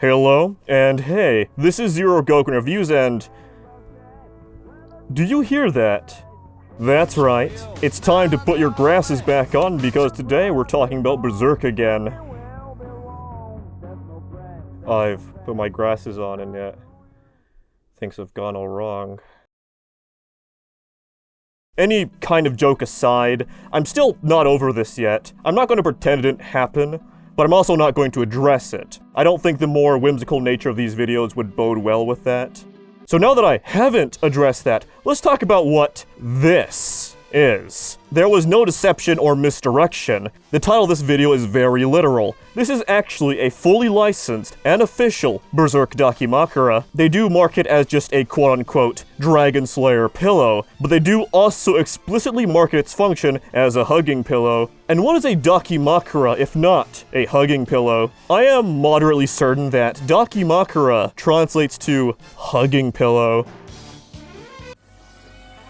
Hello, and hey, this is Zerogokin Reviews, and... do you hear that? That's right, it's time to put your glasses back on because today we're talking about Berserk again. I've put my glasses on and yet things have gone all wrong. Any kind of joke aside, I'm still not over this yet. I'm not going to pretend it didn't happen, but I'm also not going to address it. I don't think the more whimsical nature of these videos would bode well with that. So now that I haven't addressed that, let's talk about what this is. There was no deception or misdirection. The title of this video is very literal. This is actually a fully licensed and official Berserk Dakimakura. They do mark it as just a quote-unquote Dragon Slayer pillow, but they do also explicitly market its function as a hugging pillow. And what is a Dakimakura if not a hugging pillow? I am moderately certain that Dakimakura translates to hugging pillow,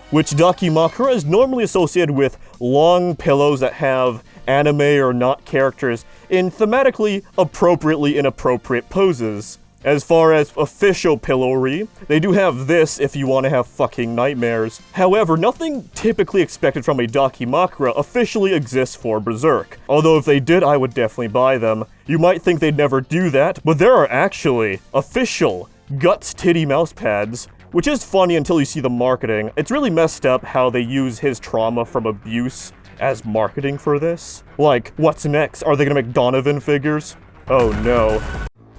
which Dakimakura is normally associated with long pillows that have anime or not characters in thematically appropriately inappropriate poses. As far as official pillowy, they do have this if you want to have fucking nightmares. However, nothing typically expected from a Dakimakura officially exists for Berserk. Although if they did, I would definitely buy them. You might think they'd never do that, but there are actually official guts titty mouse pads. Which is funny until you see the marketing. It's really messed up how they use his trauma from abuse as marketing for this. Like, what's next? Are they gonna make Donovan figures? Oh no.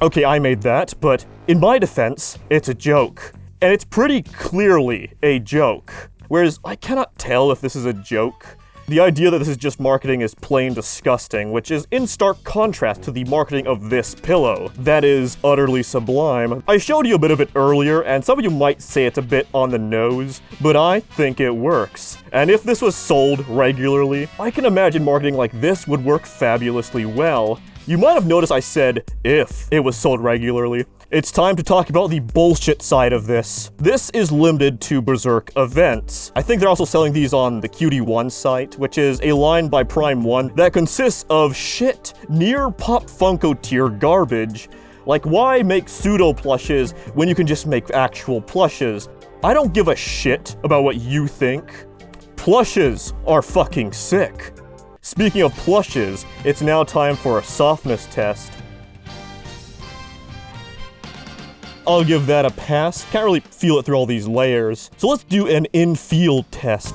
Okay, I made that, but in my defense, it's a joke. And it's pretty clearly a joke. Whereas, I cannot tell if this is a joke. The idea that this is just marketing is plain disgusting, which is in stark contrast to the marketing of this pillow. That is utterly sublime. I showed you a bit of it earlier, and some of you might say it's a bit on the nose, but I think it works. And if this was sold regularly, I can imagine marketing like this would work fabulously well. You might have noticed I said if it was sold regularly. It's time to talk about the bullshit side of this. This is limited to Berserk events. I think they're also selling these on the Cutie1 site, which is a line by Prime 1 that consists of shit near Pop Funko tier garbage. Like, why make pseudo plushes when you can just make actual plushes? I don't give a shit about what you think. Plushes are fucking sick. Speaking of plushes, it's now time for a softness test. I'll give that a pass. Can't really feel it through all these layers. So let's do an in-field test.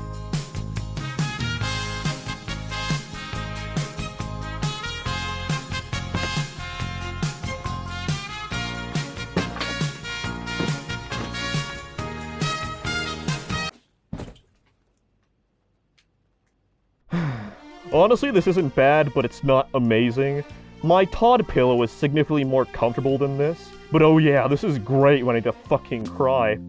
Honestly, this isn't bad, but it's not amazing. My Todd pillow is significantly more comfortable than this. But oh yeah, this is great when I need to fucking cry.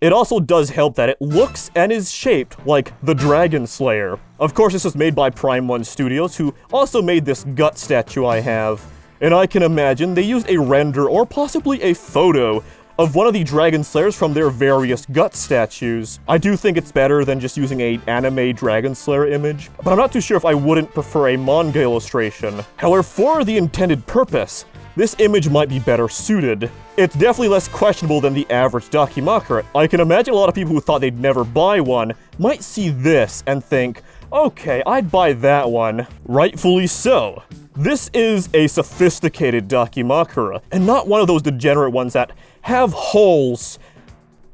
It also does help that it looks and is shaped like the Dragon Slayer. Of course, this was made by Prime 1 Studios, who also made this gut statue I have. And I can imagine they used a render or possibly a photo of one of the Dragon Slayers from their various gut statues. I do think it's better than just using an anime Dragon Slayer image, but I'm not too sure if I wouldn't prefer a manga illustration. However, for the intended purpose, this image might be better suited. It's definitely less questionable than the average Dakimakura. I can imagine a lot of people who thought they'd never buy one might see this and think, okay, I'd buy that one. Rightfully so. This is a sophisticated Dakimakura, and not one of those degenerate ones that have holes.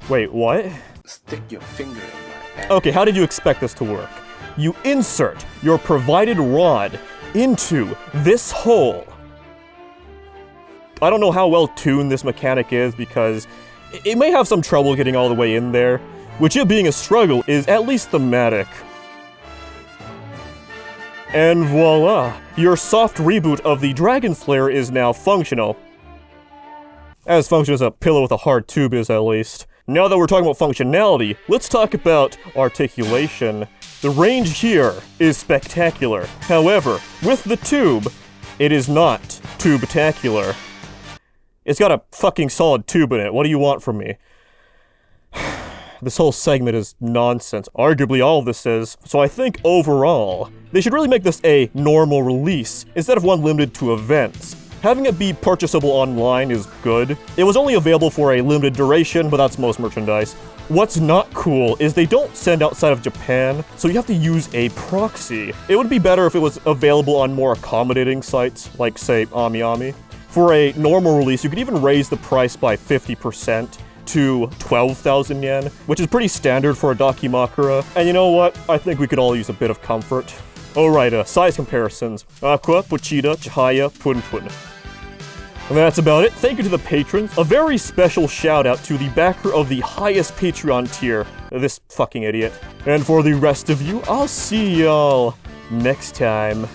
Wait, what? Stick your finger in my ass. Okay, how did you expect this to work? You insert your provided rod into this hole. I don't know how well tuned this mechanic is because it may have some trouble getting all the way in there, which it being a struggle is at least thematic. And voila, your soft reboot of the Dragon Slayer is now functional. As functional as a pillow with a hard tube is, at least. Now that we're talking about functionality, let's talk about articulation. The range here is spectacular. However, with the tube, it is not tube-tacular. It's got a fucking solid tube in it. What do you want from me? this whole segment is nonsense. Arguably all of this is. So I think overall, they should really make this a normal release instead of one limited to events. Having it be purchasable online is good. It was only available for a limited duration, but that's most merchandise. What's not cool is they don't send outside of Japan, so you have to use a proxy. It would be better if it was available on more accommodating sites, like say AmiAmi. For a normal release, you could even raise the price by 50% to 12,000 yen, which is pretty standard for a Dakimakura. And you know what? I think we could all use a bit of comfort. Alright, size comparisons. Aqua, Pochita, Chihaya, Punpun. And that's about it. Thank you to the patrons. A very special shout out to the backer of the highest Patreon tier, this fucking idiot. And for the rest of you, I'll see y'all next time.